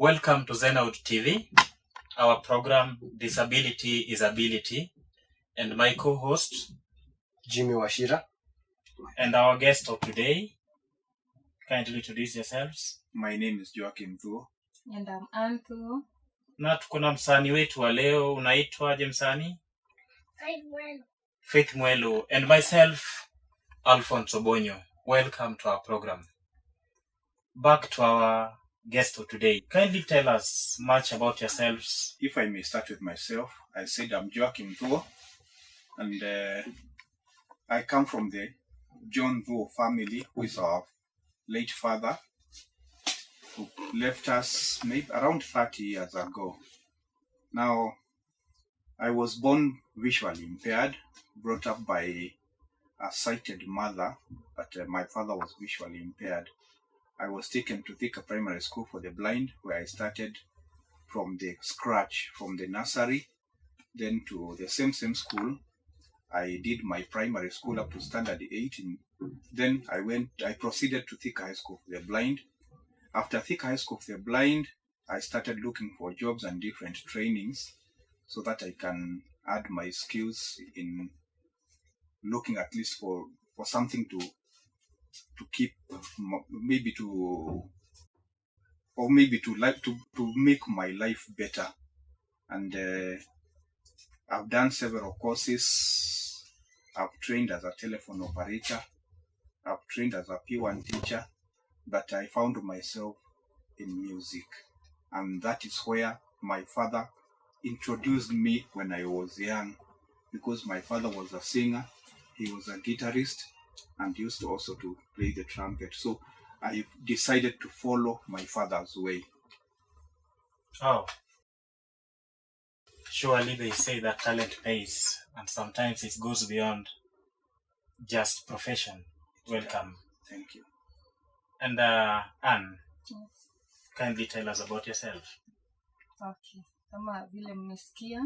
Welcome to Zenout TV, our program Disability is Ability, and my co-host Jimmy Washira. And our guest of today. Kindly introduce yourselves. My name is Joachim Thuo. And I'm Ann Thuo. Na tukuna msanii wetu wa leo, unaitwaje msanii? Faith Mwelu. And myself, Alphonse Obonyo. Welcome to our program. Back to our guest of today. Kindly tell us much about yourselves. If I may start with myself, I said I'm Joachim Thuo, and I come from the John Thuo family, who is our late father, who left us maybe around 30 years ago. Now, I was born visually impaired, brought up by a sighted mother, but my father was visually impaired. I was taken to Thika Primary School for the Blind, where I started from the scratch, from the nursery, then to the same school. I did my primary school up to standard 8. Then I proceeded to Thika High School for the Blind. After Thika High School for the Blind, I started looking for jobs and different trainings so that I can add my skills in looking at least for something to keep, maybe to make my life better. And I've done several courses. I've trained as a telephone operator. I've trained as a P1 teacher, but I found myself in music. And that is where my father introduced me when I was young, because my father was a singer, he was a guitarist, and used to also to play the trumpet. So I decided to follow my father's way. Oh. Surely they say that talent pays, and sometimes it goes beyond just profession. Welcome. Thank you. And Anne, Yes. kindly tell us about yourself. Okay. Kama vile mmesikia,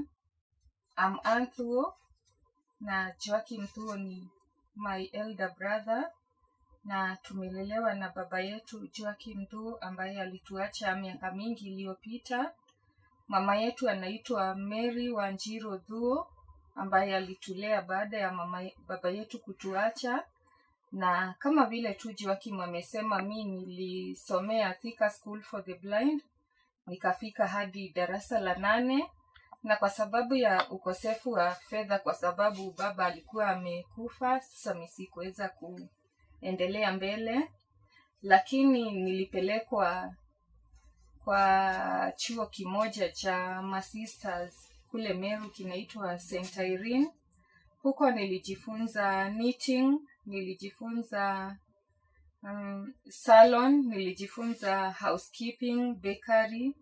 I'm Ann Thuo, na Joachim Thuo ni my elder brother, na tumelelewa na baba yetu Joachim Thuo ambaye alituacha miaka mingi iliyopita. Mama yetu anaitwa Mary Wanjiro Thuo ambaye alitulea baada ya baba yetu kutuacha. Na kama vile tu Joachim amesema, mimi nilisomea Thika School for the Blind, nikafika hadi darasa la 8, na kwa sababu ya ukosefu wa fedha, kwa sababu baba alikuwa amekufa, sasa mimi sikuweza kuendelea mbele, lakini nilipelekwa kwa chuo kimoja cha Masisters kule Meru kinaitwa St. Irene. Huko nilijifunza knitting, nilijifunza salon, nilijifunza housekeeping, bakery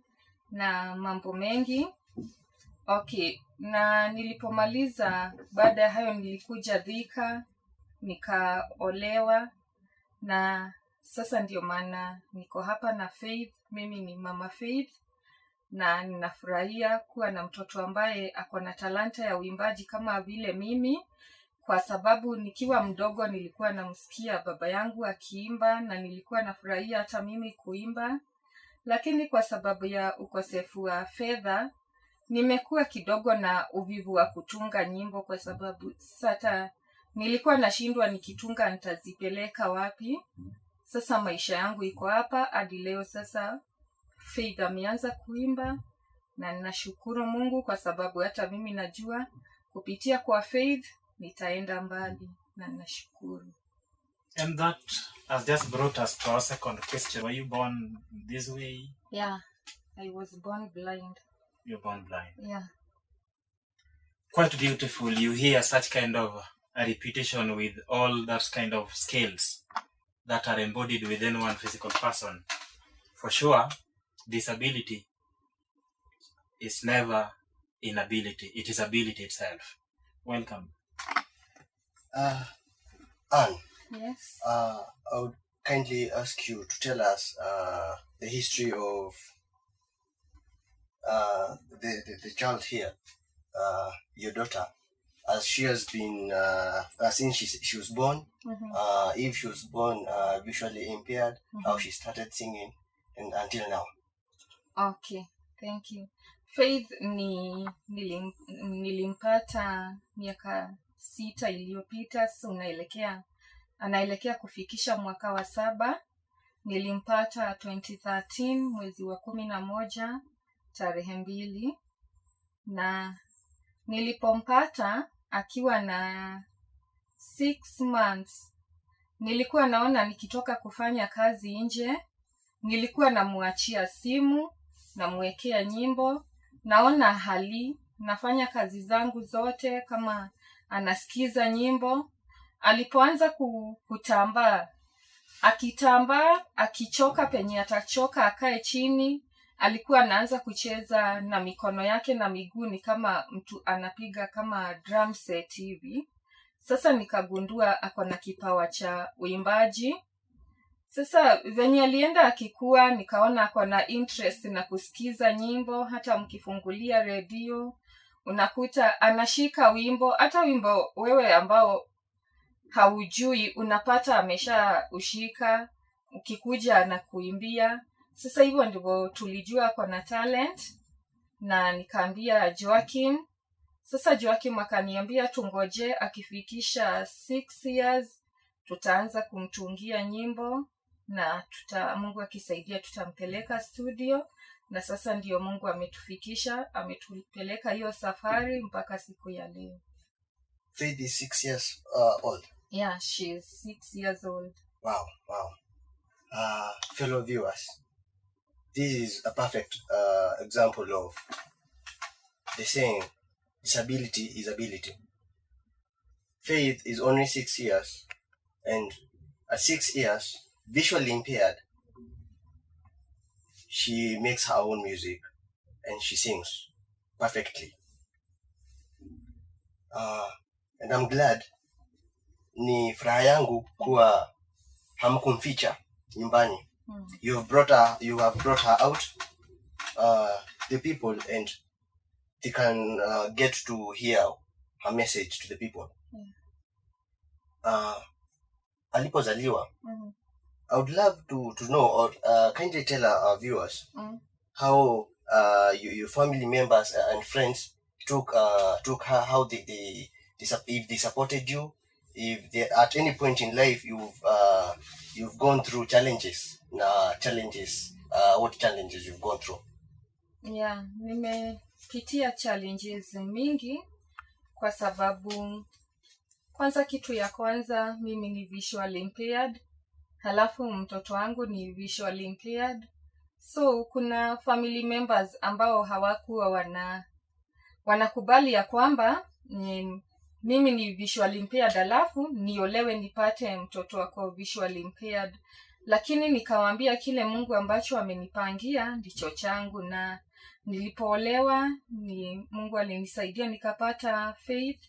na mambo mengi. Okay, na nilipomaliza, baada ya hayo nilikuja Thika, nikaolewa, na sasa ndio maana niko hapa na Faith. Mimi ni mama Faith, na ninafurahia kuwa na mtoto ambaye ako na talanta ya uimbaji kama vile mimi, kwa sababu nikiwa mdogo nilikuwa namsikia baba yangu akiimba na nilikuwa nafurahia hata mimi kuimba, lakini kwa sababu ya ukosefu wa fedha nimekuwa kidogo na uvivu wa kutunga nyimbo, kwa sababu sasa nilikuwa nashindwa nikitunga nitazipeleka wapi. Sasa maisha yangu iko hapa hadi leo. Sasa Faith ameanza kuimba, na ninashukuru Mungu kwa sababu hata mimi najua kupitia kwa Faith nitaenda mbali, na ninashukuru. And that has just brought us to our second question. Were you born this way? Yeah, I was born blind. You're born blind. Yeah. Quite beautiful. You hear such kind of a reputation with all that kind of skills that are embodied within one physical person. For sure, disability is never inability. It is ability itself. Welcome. Anne, Yes. I would kindly ask you to tell us the history of the child here, your daughter, as she has been since she was born. Mm-hmm. If she was born visually impaired, how she started singing, and until now. Okay, thank you. Faith nilimpata miaka 6 iliyopita. Sasa anaelekea kufikisha mwaka wa 7. Nilimpata 2013 mwezi wa 11 tarehe 2, na nilipompata akiwa na 6 months. Nilikuwa naona nikitoka kufanya kazi nje, nilikuwa namuachia simu, namwekea nyimbo, naona nafanya kazi zangu zote kama anasikiza nyimbo. Alipoanza kutambaa, akitambaa, akichoka penye atachoka akae chini, alikuwa anaanza kucheza na mikono yake na miguu, ni kama mtu anapiga kama drum set hivi. Sasa nikagundua ako na kipawa cha uimbaji. Sasa venye alienda akikua, nikaona ako na interest na kusikiza nyimbo. Hata mkifungulia redio unakuta anashika wimbo, hata wimbo wewe ambao haujui unapata amesha ushika, ukikuja na kuimbia. Sasa hivyo ndivyo tulijua ako na talent, na nikaambia Joakim. Sasa Joakim akaniambia tungoje akifikisha 6 years tutaanza kumtungia nyimbo, na Mungu akisaidia tutampeleka studio. Na sasa ndio Mungu ametupeleka hiyo safari mpaka siku ya leo. Faith is 6 years old. Yeah, she is 6 years old. Wow. Fellow viewers, this is a perfect example of the saying, disability is ability. Faith is only 6 years, and at 6 years, visually impaired, she makes her own music and she sings perfectly. And I'm glad ni furaha yangu kuwa hamkumficha nyumbani. You have brought her out, the people, and they can get to hear her message to the people. Alipozaliwa, I would love to know, or kindly tell our viewers how your family members and friends took her, how if they supported you, if they, at any point in life you've gone through challenges. What challenges you've gone through? Yeah, nimepitia challenges mingi, kwa sababu kwanza, kitu ya kwanza, mimi ni visual impaired, halafu mtoto wangu ni visual impaired. So kuna family members ambao hawakuwa wanakubali ya kwamba mimi ni visual impaired, halafu niolewe nipate mtoto wako visual impaired. Lakini nikawaambia kile Mungu ambacho amenipangia ndicho changu, na nilipoolewa Mungu alinisaidia nikapata Faith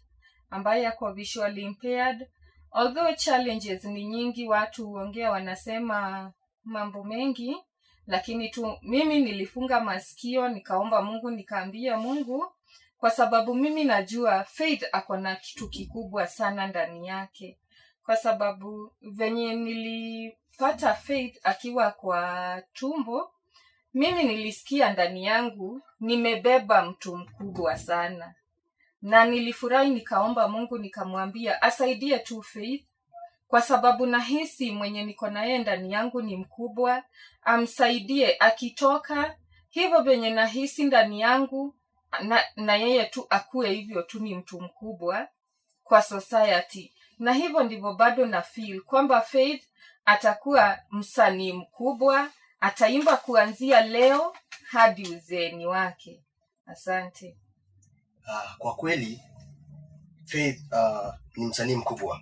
ambaye ako visual impaired. Although challenges ni nyingi, watu huongea wanasema mambo mengi, lakini mimi nilifunga masikio, nikaomba Mungu, nikaambia Mungu, kwa sababu mimi najua Faith ako na kitu kikubwa sana ndani yake. Kwa sababu venye nilipata Faith akiwa kwa tumbo, mimi nilisikia ndani yangu nimebeba mtu mkubwa sana, na nilifurahi. Nikaomba Mungu, nikamwambia asaidie tu Faith, kwa sababu nahisi mwenye niko naye ndani yangu ni mkubwa, amsaidie akitoka hivyo venye nahisi ndani yangu, na yeye tu akue hivyo tu, ni mtu mkubwa kwa society. Na hivyo ndivyo bado na feel kwamba Faith atakuwa msanii mkubwa, ataimba kuanzia leo hadi uzeeni wake. Asante. Kwa kweli Faith ni msanii mkubwa.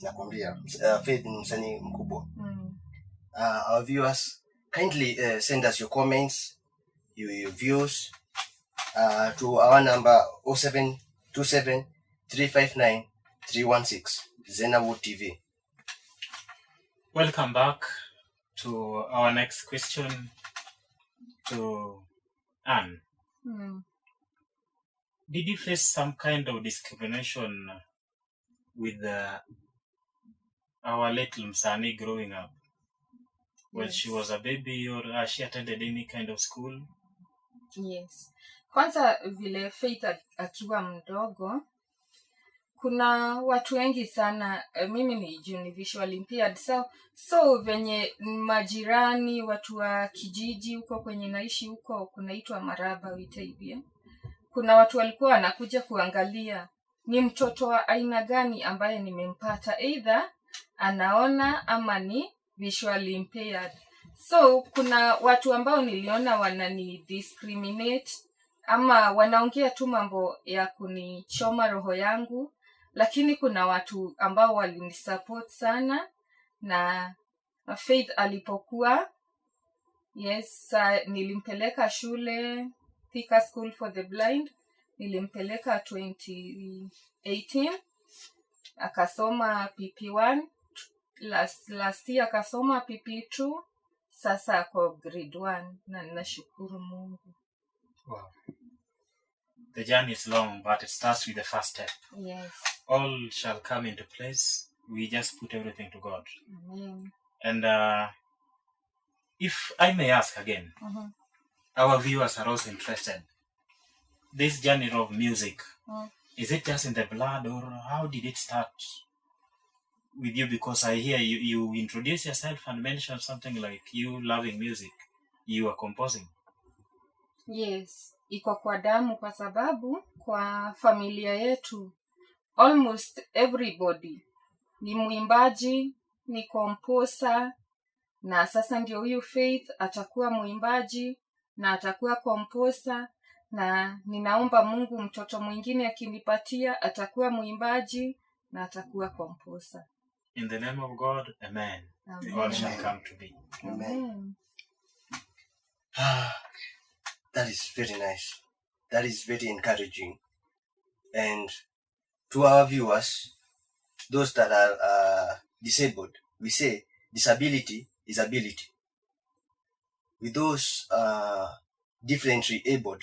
Nakwambia Faith ni msanii mkubwa. Our viewers, kindly send us your comments, your views to our number 0727 359 316, Zenawood TV. Welcome back to our next question to Anne. Did you face some kind of discrimination with our little Msani growing up? when she was a baby, or she attended any kind of school? Yes. Kwanza vile Faith akiwa mdogo, kuna watu wengi sana, mimi ni visual impaired, so venye majirani, watu wa kijiji huko kwenye naishi huko kunaitwa Maraba Witaibia, kuna watu walikuwa wanakuja kuangalia ni mtoto wa aina gani ambaye nimempata, either anaona ama ni visually impaired. So kuna watu ambao niliona wanani discriminate ama wanaongea tu mambo ya kunichoma roho yangu, lakini kuna watu ambao walinisupport sana. Na Faith alipokuwa, yes, nilimpeleka shule Thika School for the Blind, nilimpeleka 2018, akasoma PP1, last year akasoma PP2, sasa ako grade 1, na nashukuru Mungu. Wow. The journey is long, but it starts with the first step. Yes. All shall come into place. We just put everything to God. Amen. And if I may ask again, our viewers are also interested. This journey of music, is it just in the blood, or how did it start with you? Because I hear you introduce yourself and mention something like you loving music, you are composing. Yes, iko kwa damu, kwa sababu kwa familia yetu almost everybody ni mwimbaji, ni composer, na sasa ndio huyu Faith atakuwa mwimbaji na atakuwa composer, na ninaomba Mungu mtoto mwingine akinipatia atakuwa mwimbaji na atakuwa composer. In the name of God, amen. Amen. God shall come to be. Amen. That is very nice. That is very encouraging. And to our viewers, those that are disabled, we say disability is ability. With those differently abled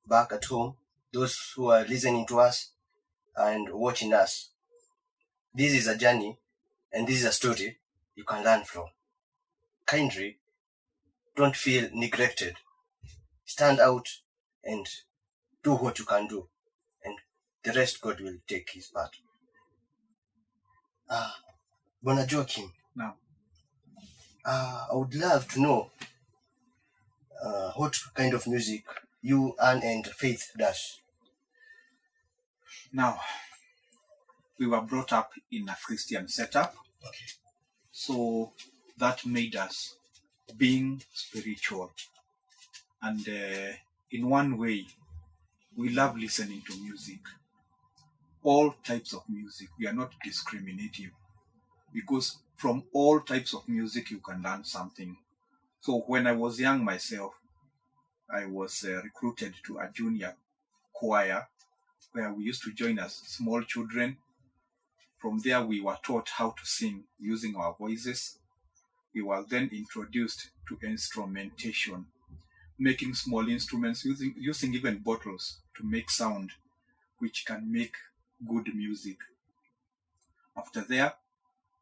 back at home, those who are listening to us and watching us, this is a journey and this is a story you can learn from. Kindly don't feel neglected. Stand out and do what you can do, and the rest God will take his part. Bwana Joachim. Now, I would love to know what kind of music you and Faith does. now, we were brought up in a Christian setup. Okay. So that made us being spiritual. And in one way, we love listening to music. All types of music. We are not discriminative. Because from all types of music, you can learn something. So when I was young myself, I was recruited to a junior choir where we used to join as small children. From there, we were taught how to sing using our voices. We were then introduced to instrumentation, making small instruments, using even bottles to make sound, which can make good music. After there,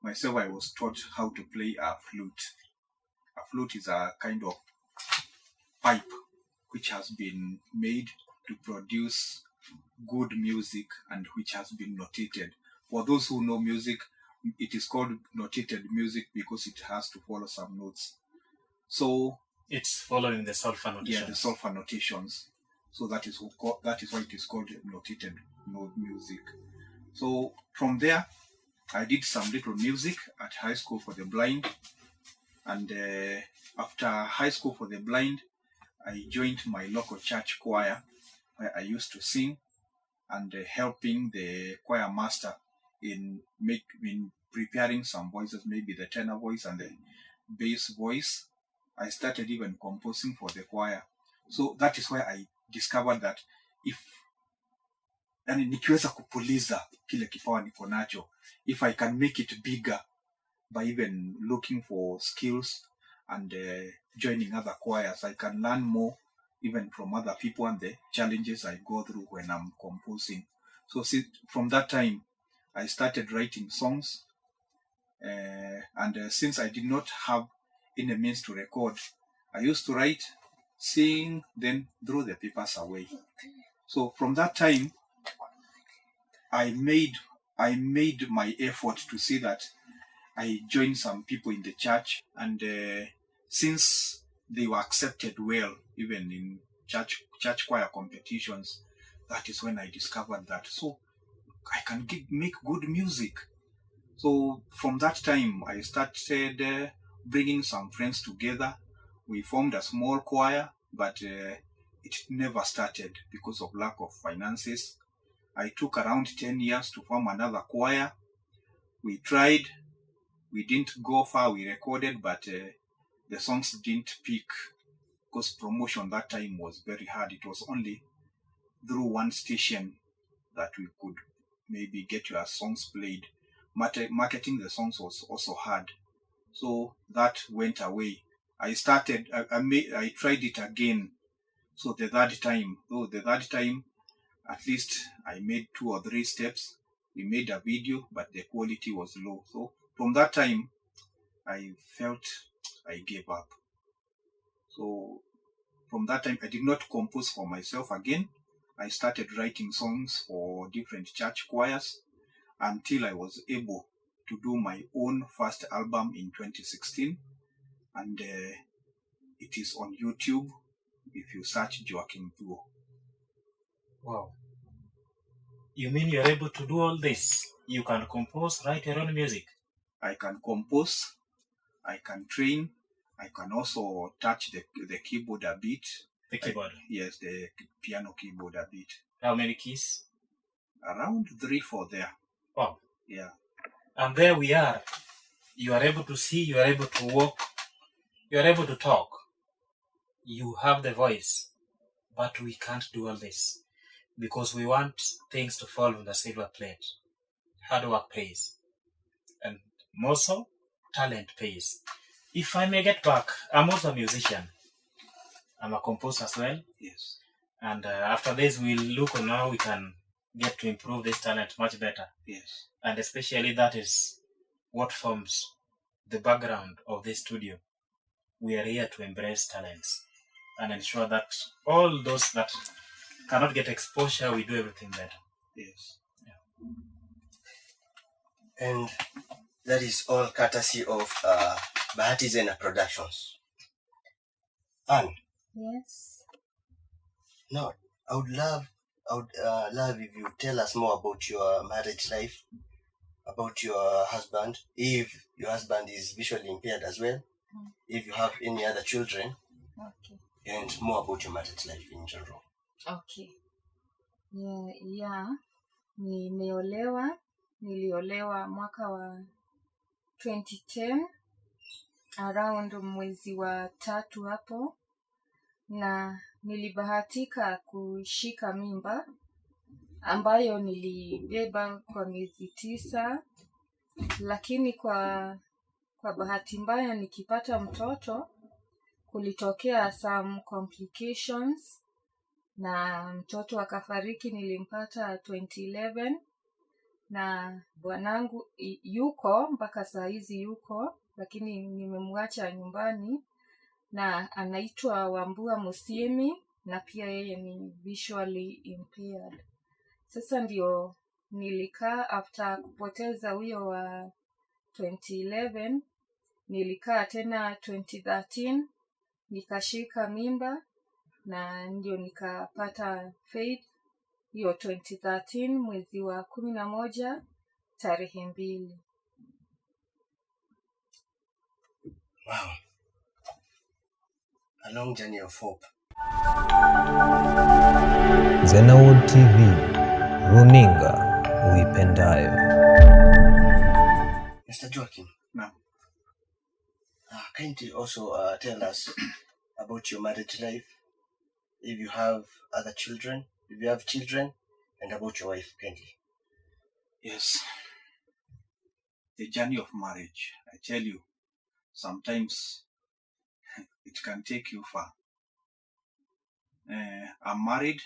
myself, I was taught how to play a flute. A flute is a kind of pipe which has been made to produce good music and which has been notated. For those who know music, it is called notated music because it has to follow some notes. So it's following the solfa notations. Yeah, the solfa notations. So that is why it is called notated music. So from there, I did some little music at High School for the Blind. And after High School for the Blind, I joined my local church choir where I used to sing and helping the choir master in preparing some voices, maybe the tenor voice and the bass voice. I started even composing for the choir. So that is where I discovered that nikiweza kupuliza kile kipawa niko nacho, if I can make it bigger by even looking for skills and joining other choirs, I can learn more even from other people and the challenges I go through when I'm composing. So from that time, I started writing songs. And since I did not have any means to record. I used to write, sing, then throw the papers away. So from that time, I made my effort to see that I joined some people in the church, and since they were accepted well, even in church choir competitions, that is when I discovered that so I can make good music. So from that time, I started bringing some friends together. We formed a small choir, but it never started because of lack of finances. I took around 10 years to form another choir. We tried. We didn't go far. We recorded, but the songs didn't peak because promotion that time was very hard. It was only through one station that we could maybe get your songs played. Marketing the songs was also hard. So that went away. I tried it again. So the third time, at least I made 2 or 3 steps. We made a video, but the quality was low. So from that time, I felt I gave up. So from that time, I did not compose for myself again. I started writing songs for different church choirs until I was able to do my own first album in 2016. And it is on YouTube if you search Joaquim Thuo. Wow. You mean you're able to do all this? You can compose, write your own music? I can compose, I can train, I can also touch the keyboard a bit. The keyboard? Yes, the piano keyboard a bit. How many keys? Around 3-4 there. Wow. Yeah. And there we are. You are able to see, you are able to walk, you are able to talk. You have the voice, but we can't do all this because we want things to fall on the silver plate. Hard work pays. And more so, talent pays. If I may get back, I'm also a musician. I'm a composer as well. Yes. And after this, we'll look on how we can get to improve this talent much better. Yes. And especially that is what forms the background of this studio. We are here to embrace talents and ensure that all those that cannot get exposure, we do everything better. Yes. Yeah. And that is all courtesy of Bahati Zena Productions. Anne? Yes. Now, I would love if you tell us more about your marriage life, about your husband, if your husband is visually impaired as well, if you have any other children, Okay. and more about your marriage life in general. Okay. Yeah. Niliolewa mwaka wa 2010 around mwezi wa 3 hapo, na nilibahatika kushika mimba ambayo nilibeba kwa miezi 9, lakini kwa bahati mbaya nikipata mtoto kulitokea some complications na mtoto akafariki. Nilimpata 2011 na bwanangu yuko mpaka saa hizi yuko, lakini nimemwacha nyumbani, na anaitwa Wambua Musiemi na pia yeye ni visually impaired. Sasa ndio nilikaa after kupoteza huyo wa 2011, nilikaa tena 2013 nikashika mimba, na ndio nikapata Faith hiyo 2013 mwezi wa 11 tarehe 2. Wow. A long journey of hope. Zenawood TV, runinga uipendayo. Mr. Joaquim, Now, kindly also tell us about your marriage life, if you have other children, if you have children, and about your wife, kindly. yes. The journey of marriage, I tell you, sometimes it can take you far. I'm married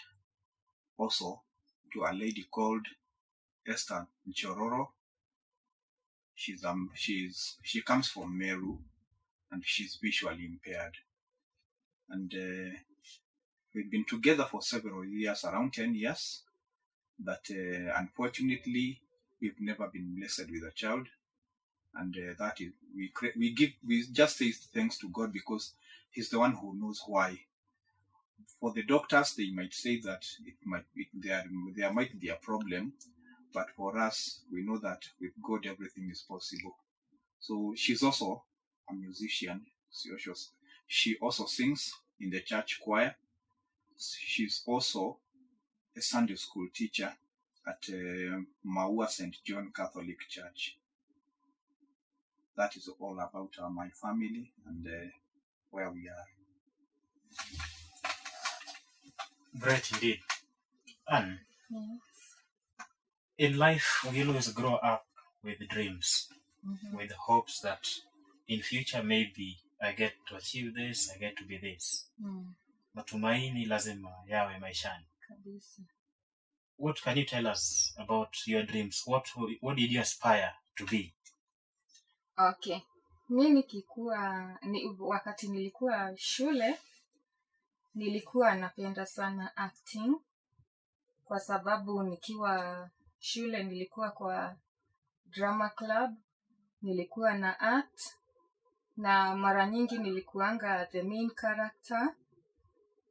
also to a lady called Esther Nchororo. She comes from Meru, and she's visually impaired. And we've been together for several years, around 10 years, but unfortunately, we've never been blessed with a child. And that is, we just say thanks to God, because He's the one who knows why. For the doctors, they might say that there might be a problem, but for us, we know that with God, everything is possible. So she's also a musician. She also sings in the church choir. She's also a Sunday school teacher at Maua St. John Catholic Church. That is all about my family and where we are. Great indeed. And Yes. in life, we always grow up with dreams, with hopes that in future maybe I get to achieve this, I get to be this. Matumaini lazima yawe maishani. Kabisa. What can you tell us about your dreams? What did you aspire to be? Okay. Mi wakati nilikuwa shule, nilikuwa napenda sana acting, kwa sababu nikiwa shule nilikuwa kwa drama club, nilikuwa na act, na mara nyingi nilikuanga the main character.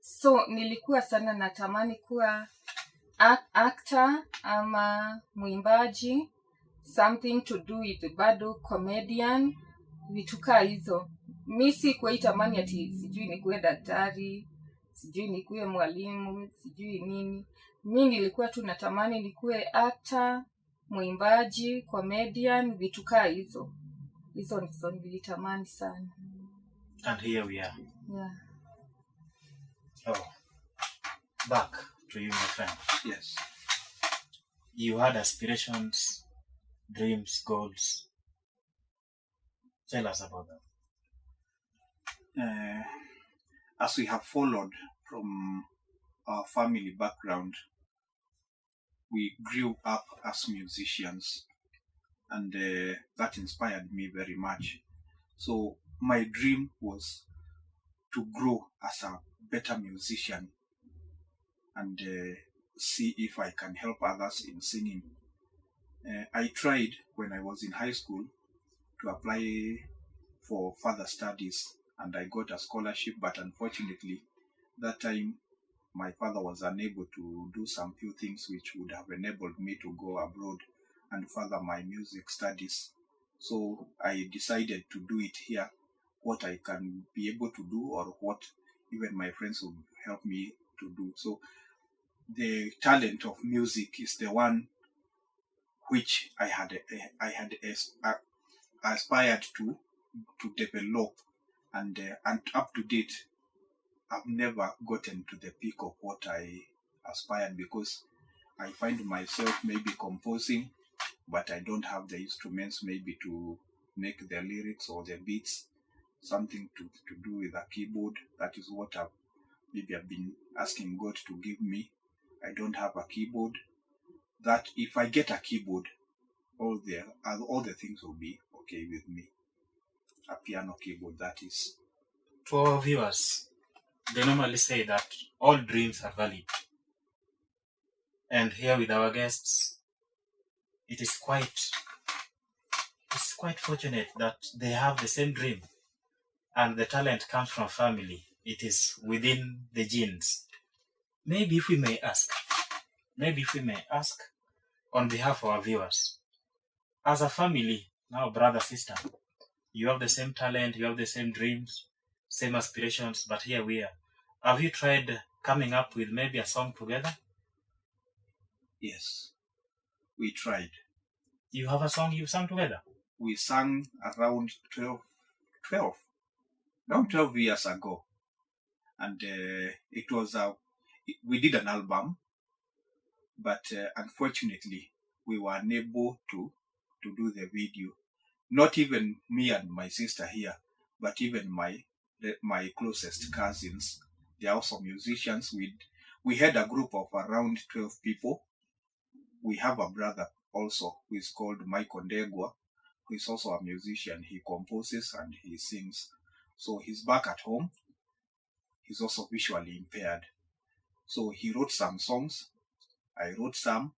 So nilikuwa sana natamani kuwa actor ama mwimbaji, something to do with bado comedian, vitu kaa hizo. Mi sikuwa itamani ati sijui nikuwe daktari, sijui nikuwe mwalimu, sijui nini. Mi nilikuwa tu natamani nikuwe actor, mwimbaji, comedian, vitu kaa hizo. Hizo ndizo nilitamani sana. And here we are. Yeah. Oh, back to you, my friend. Yes. You had aspirations, dreams, goals. Tell us about them. As we have followed from our family background, we grew up as musicians, and that inspired me very much. So my dream was to grow as a better musician and see if I can help others in singing. I tried when I was in high school to apply for further studies, and I got a scholarship, but unfortunately that time my father was unable to do some few things which would have enabled me to go abroad and further my music studies. So I decided to do it here, what I can be able to do or what even my friends will help me to do. So the talent of music is the one which I had aspired to develop, and up to date I've never gotten to the peak of what I aspired, because I find myself maybe composing, but I don't have the instruments maybe to make the lyrics or the beats, something to do with a keyboard. That is what I've been asking God to give me. I don't have a keyboard. That if I get a keyboard, all the things will be okay with me. A piano keyboard, that is. To our viewers, they normally say that all dreams are valid. And here with our guests, it's quite fortunate that they have the same dream, and the talent comes from family. It is within the genes. Maybe if we may ask on behalf of our viewers, as a family, now brother, sister, you have the same talent, you have the same dreams, same aspirations, but here we are. Have you tried coming up with maybe a song together? Yes, we tried. You have a song you sang together? We sang around 12 years ago. And it was we did an album, but unfortunately we were unable to do the video. Not even me and my sister here, but even my closest cousins. They are also musicians. We had a group of around 12 people. We have a brother also who is called Michael Ndegwa, who is also a musician. He composes and he sings. So he's back at home. He's also visually impaired. So he wrote some songs. I wrote some,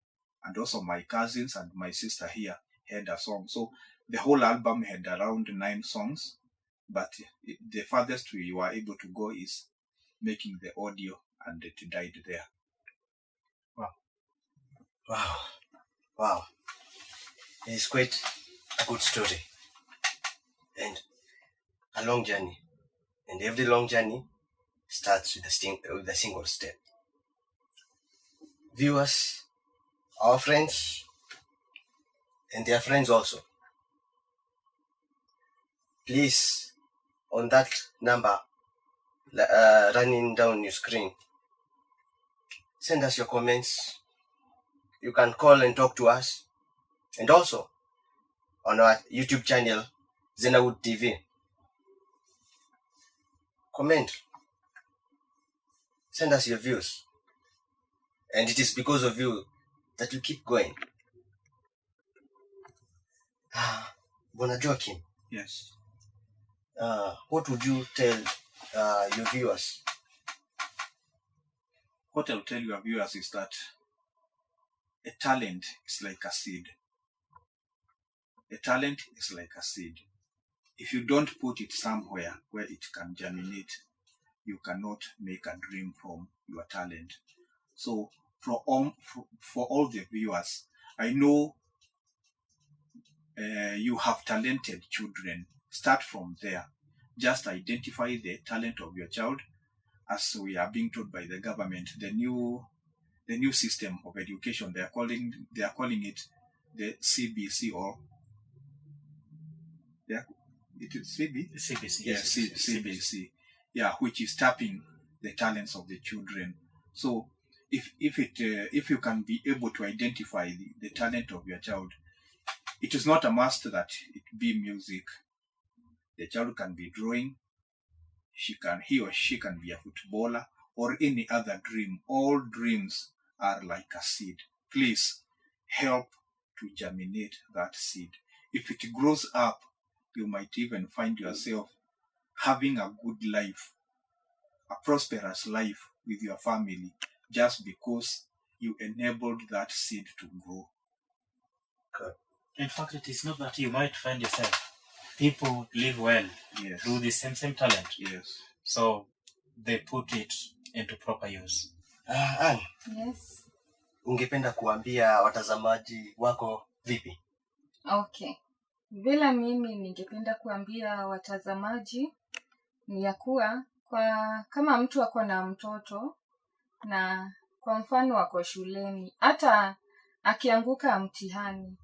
and also my cousins and my sister here had a song. So the whole album had around 9 songs, but the farthest we were able to go is making the audio, and it died there. Wow. It's quite a good story and a long journey. And every long journey starts with a single step. Viewers, our friends, and their friends also, please, on that number running down your screen, send us your comments. You can call and talk to us. And also on our YouTube channel, Zenawood TV. Comment. Send us your views. And it is because of you that we keep going. Bwana Joachim. Yes. What would you tell your viewers? What I'll tell your viewers is that a talent is like a seed. A talent is like a seed. If you don't put it somewhere where it can germinate, you cannot make a dream from your talent. So for all the viewers, I know you have talented children. Start from there. Just identify the talent of your child, as we are being told by the government. The new system of education, they are calling it the CBC, or it is CBC. Yes, CBC. Yeah, which is tapping the talents of the children. So if you can be able to identify the talent of your child, it is not a must that it be music. The child can be drawing. He or she can be a footballer or any other dream. All dreams are like a seed. Please help to germinate that seed. If it grows up, you might even find yourself having a good life, a prosperous life with your family, just because you enabled that seed to grow. Good. In fact, it is not that you might find yourself. People live well through the same talent. Yes. So they put it into proper use. Ann, Yes. ungependa kuambia watazamaji wako vipi? Okay. Vile mimi ningependa kuambia watazamaji ni ya kuwa, kama mtu ako na mtoto na kwa mfano ako shuleni, hata akianguka mtihani,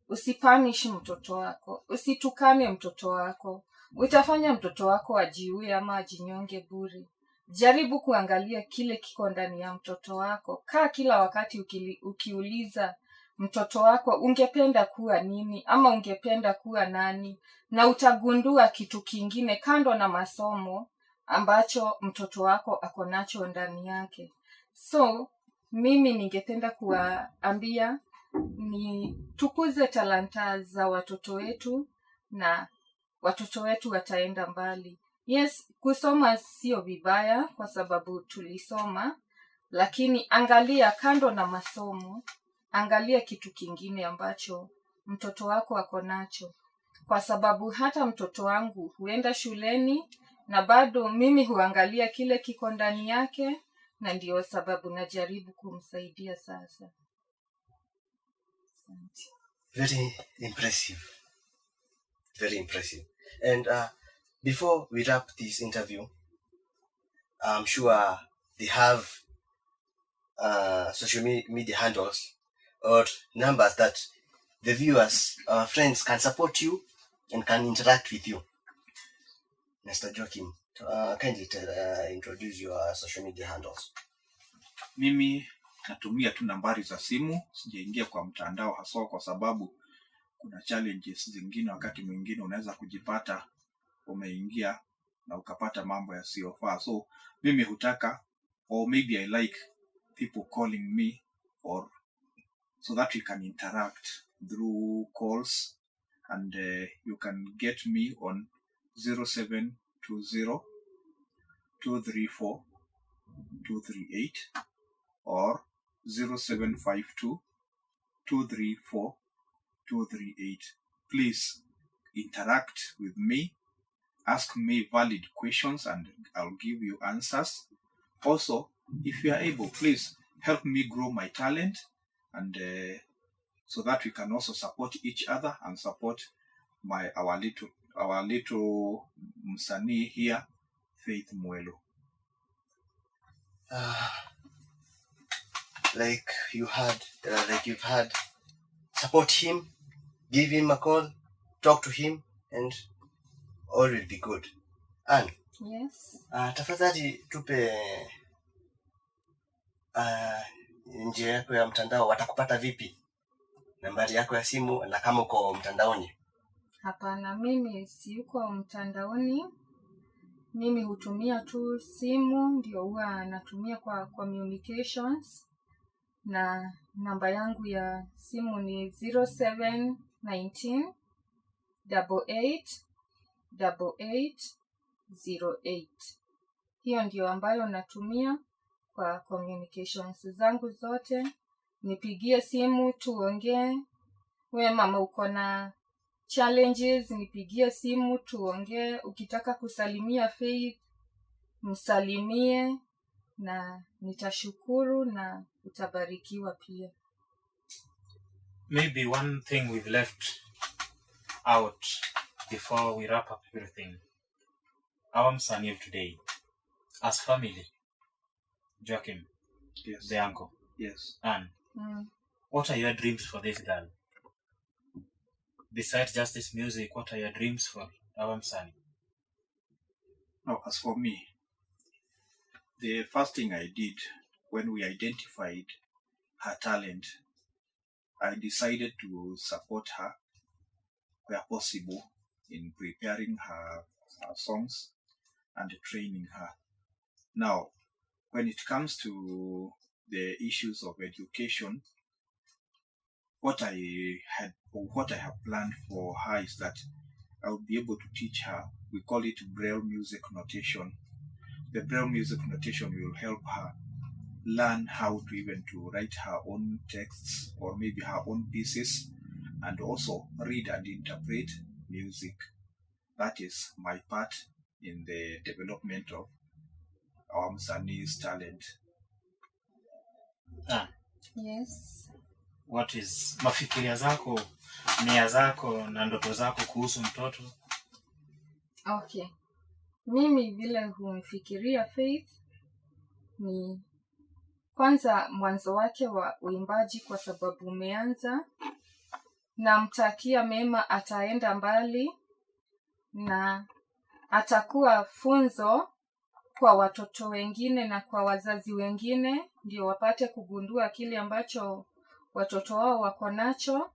usipanish mtoto wako, usitukane mtoto wako, utafanya mtoto wako ajiue ama ajinyonge bure. Jaribu kuangalia kile kiko ndani ya mtoto wako. Kaa kila wakati ukiuliza mtoto wako ungependa kuwa nini ama ungependa kuwa nani, na utagundua kitu kingine kando na masomo ambacho mtoto wako ako nacho ndani yake. So mimi ningependa kuwaambia ni tukuze talanta za watoto wetu na watoto wetu wataenda mbali. Yes, kusoma sio vibaya kwa sababu tulisoma, lakini angalia kando na masomo, angalia kitu kingine ambacho mtoto wako ako nacho. Kwa sababu hata mtoto wangu huenda shuleni na bado mimi huangalia kile kiko ndani yake, na ndio sababu najaribu kumsaidia sasa. Very impressive. Very impressive. And before we wrap this interview, I'm sure they have social media handles or numbers that the viewers, our friends, can support you and can interact with you. Mr. Joachim, kindly introduce your social media handles. Mimi natumia tu nambari za simu, sijaingia kwa mtandao haswa kwa sababu kuna challenges zingine. Wakati mwingine unaweza kujipata umeingia na ukapata mambo yasiyofaa. So mimi hutaka, or maybe I like people calling me, or so that we can interact through calls, and you can get me on 0727 234 238 or 0752 234 238. Please interact with me, ask me valid questions, and I'll give you answers. Also, if you are able, please help me grow my talent, and so that we can also support each other and support our little msanii here, Faith Mwelo. You've had, support him, give him a call, talk to him, and all will be good. And Yes. tafadhali tupe njia yako ya mtandao, watakupata vipi? Nambari yako ya simu na kama uko mtandaoni. Hapana, mimi siyuko mtandaoni. Mimi hutumia tu simu, ndio huwa natumia kwa communications, na namba yangu ya simu ni 0719 88 8808. Hiyo ndio ambayo natumia kwa communications zangu zote. Nipigie simu tuongee. Wewe mama uko na challenges, nipigie simu tuongee. Ukitaka kusalimia Faith, msalimie na nitashukuru na utabarikiwa pia. Maybe one thing we've left out before we wrap up everything. Our msanii of today, as family, Joachim, Yes. the uncle, Yes. Anne, what are your dreams for this girl? Besides just this music, what are your dreams for our msanii? Now, as for me, the first thing I did when we identified her talent, I decided to support her where possible in preparing her songs and training her. Now, when it comes to the issues of education, what I have planned for her is that I will be able to teach her. We call it Braille music notation. The Braille music notation will help her learn how to even to write her own texts or maybe her own pieces, and also read and interpret music. That is my part in the development of our msani's talent. Yes. What is mafikiria zako, nia zako na ndoto zako kuhusu mtoto? Okay. Mimi vile humfikiria Faith ni kwanza mwanzo wake wa uimbaji, kwa sababu umeanza. Namtakia mema, ataenda mbali na atakuwa funzo kwa watoto wengine na kwa wazazi wengine, ndio wapate kugundua kile ambacho watoto wao wako nacho.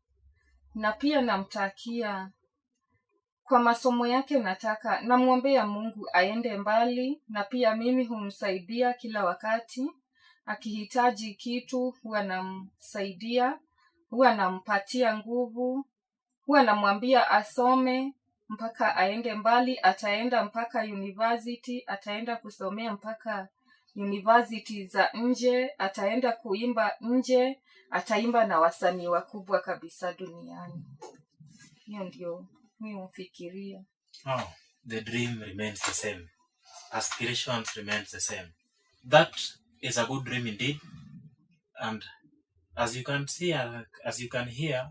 Na pia namtakia kwa masomo yake, namuombea Mungu aende mbali, na pia mimi humsaidia kila wakati. Akihitaji kitu huwa namsaidia, huwa nampatia nguvu, huwa namwambia asome mpaka aende mbali. Ataenda mpaka university, ataenda kusomea mpaka university za nje, ataenda kuimba nje, ataimba na wasanii wakubwa kabisa duniani. Hiyo ndio mimi hufikiria. Oh, the dream remains the same. Aspirations remains the same. That is a good dream indeed. And as you can see, as you can hear,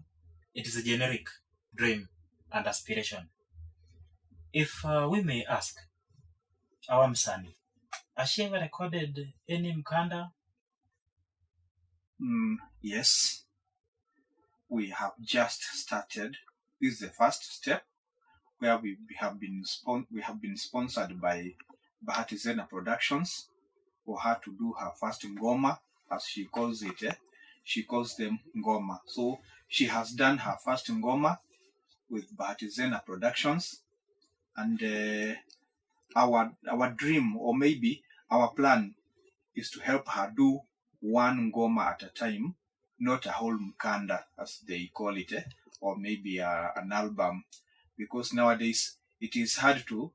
it is a generic dream and aspiration. If we may ask, our msanii, has she ever recorded any mkanda? Yes. We have just started. This is the first step where we have been sponsored by Bahati Zena Productions for her to do her first ngoma, as she calls it. She calls them ngoma. So she has done her first ngoma with Bahati Zena Productions, and our dream, or maybe our plan, is to help her do one ngoma at a time, not a whole mkanda as they call it, or maybe an album, because nowadays it is hard to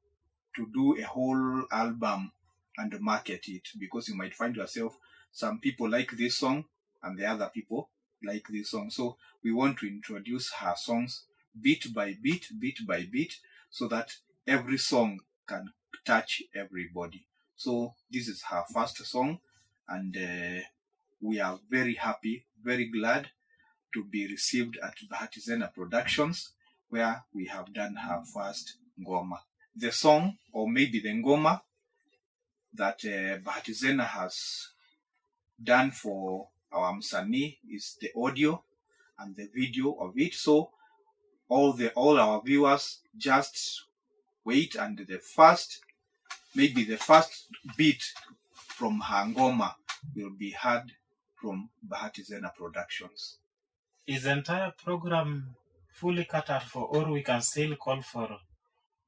to do a whole album and market it, because you might find yourself, some people like this song and the other people like this song. So we want to introduce her songs bit by bit, so that every song can touch everybody. So this is her first song, and we are very happy, very glad to be received at Bahati Zena Productions, where we have done her first ngoma. The song, or maybe the ngoma, that Bahati Zena has done for our msanii is the audio and the video of it. So all our viewers just wait, and the first beat from her ngoma will be heard from Bahati Zena Productions. Is the entire program fully catered for, or we can still call for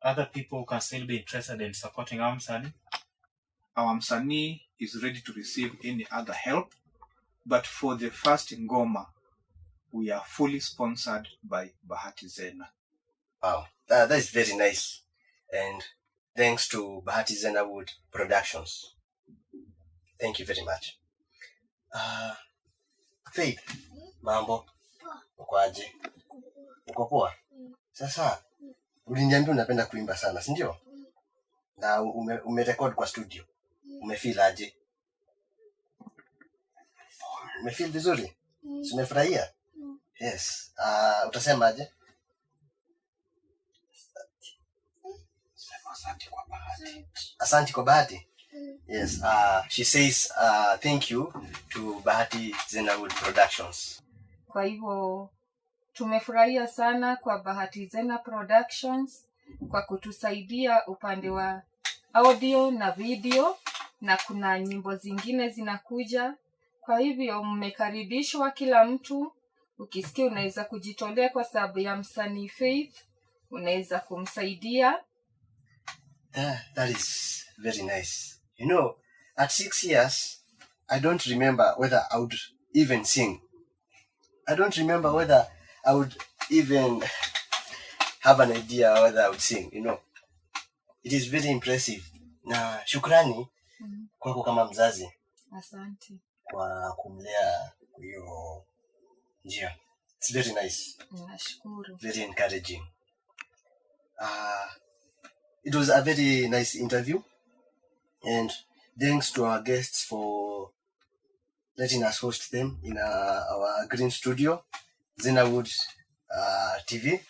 other people who can still be interested in supporting our msanii? Our msanii is ready to receive any other help, but for the first ngoma, we are fully sponsored by Bahati Zena. Wow, that is very nice. And thanks to Bahati Zena Wood Productions. Thank you very much. Faith, mambo, uko aje? Uko poa? Sasa, uliniambia unapenda kuimba sana, si ndio? Na umerecord kwa studio. Umefeel aje? Umefeel vizuri? Umefurahia? Yes. Utasema aje? Asante kwa Bahati. Yes. She says thank you to Bahati Zena Wood Productions. Kwa hivyo tumefurahia sana kwa Bahati Zena Productions kwa kutusaidia upande wa audio na video, na kuna nyimbo zingine zinakuja. Kwa hivyo mmekaribishwa kila mtu. Ukisikia unaweza kujitolea kwa sababu ya msanii Faith, unaweza kumsaidia. That is very nice. You know, at 6 years, I don't remember whether I would even sing. I don't remember whether I would even have an idea whether I would sing, you know. It is very impressive. Na shukrani kwako kama mzazi. Asante. Kwa kumlea hiyo njia. It's very nice. Nashukuru. Very encouraging. It was a very nice interview, and thanks to our guests for letting us host them in our green studio, Zena Wood TV.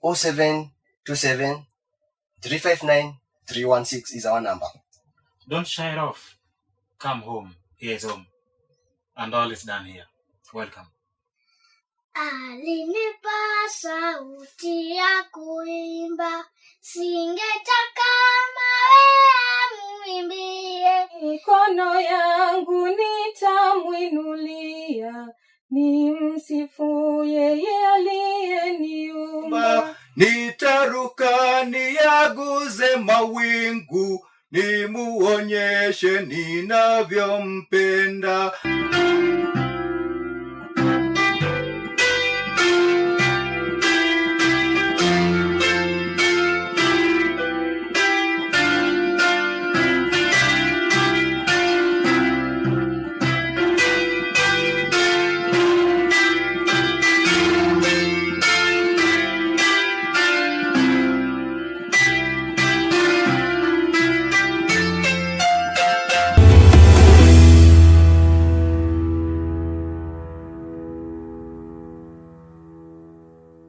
0727 359 316 is our number. Don't shy it off. Come home. Here is home. And all is done here. Welcome. Alinipa sauti ya kuimba, singetaka mawe amuimbie. Mikono yangu nitamwinulia, nimsifu yeye aliyeniumba. Nitaruka niyaguze mawingu, nimuonyeshe ninavyompenda.